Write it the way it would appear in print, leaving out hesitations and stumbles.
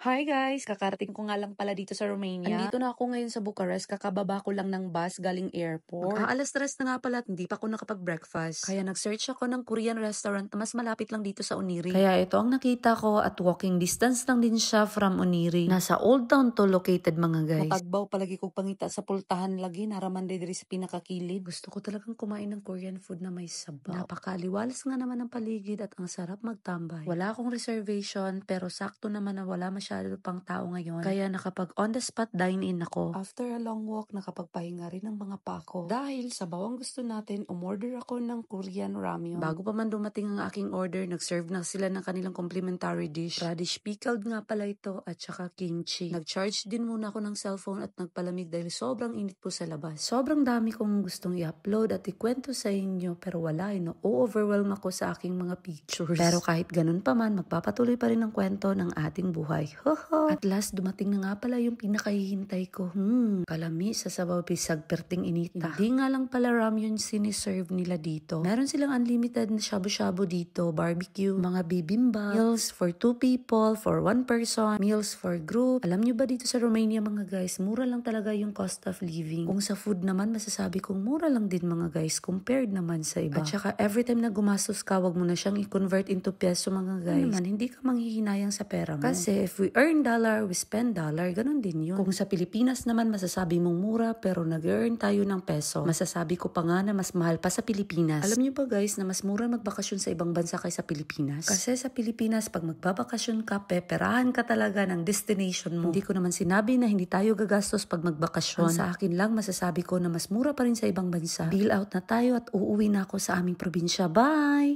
Hi guys! Kakarating ko nga lang pala dito sa Romania. Andito na ako ngayon sa Bucharest. Kakababa ko lang ng bus galing airport. Mag-aalas-tres na nga pala at hindi pa ako nakapag-breakfast. Kaya nag-search ako ng Korean restaurant na mas malapit lang dito sa Oniri. Kaya ito ang nakita ko at walking distance lang din siya from Oniri. Nasa Old Town to located mga guys. Matagbaw palagi kong pangita sa pultahan lagi. Naraman din sa pinakakilid. Gusto ko talagang kumain ng Korean food na may sabaw. Napakaliwalas nga naman ang paligid at ang sarap magtambay. Wala akong reservation pero sakto naman na wala masyado pang tao ngayon. Kaya nakapag on the spot dine-in ako. After a long walk, nakapagpahinga rin ng mga pako. Dahil sa bawang gusto natin, umorder ako ng Korean ramyun. Bago pa man dumating ang aking order, nag-serve na sila ng kanilang complimentary dish. Radish pickled nga pala ito at saka kimchi. Nag-charge din muna ako ng cellphone at nagpalamig dahil sobrang init po sa labas. Sobrang dami kong gustong i-upload at ikwento sa inyo pero wala, overwhelm ako sa aking mga pictures. Pero kahit ganun pa man, magpapatuloy pa rin ang kwento ng ating buhay. At last, dumating na nga pala yung pinakahihintay ko. Kalami sa sabaw bisag perting inita. Hindi nga lang pala ramyun siniserve nila dito. Meron silang unlimited na shabu-shabu dito, barbecue, mga bibimbap, meals for 2 people, for 1 person, meals for group. Alam nyo ba dito sa Romania mga guys, mura lang talaga yung cost of living. Kung sa food naman, masasabi kong mura lang din mga guys compared naman sa iba. At saka every time na gumastos ka, wag mo na siyang i-convert into peso mga guys. Naman, hindi ka manghihinayang sa pera mo. Kasi if we earn dollar, we spend dollar, ganun din yun. Kung sa Pilipinas naman, masasabi mong mura pero nag-earn tayo ng peso. Masasabi ko pa nga na mas mahal pa sa Pilipinas. Alam nyo ba guys na mas mura magbakasyon sa ibang bansa kaysa Pilipinas? Kasi sa Pilipinas, pag magbabakasyon ka, peperahan ka talaga ng destination mo. Hindi ko naman sinabi na hindi tayo gagastos pag magbakasyon. Ang sa akin lang, masasabi ko na mas mura pa rin sa ibang bansa. Bill out na tayo at uuwi na ako sa aming probinsya. Bye!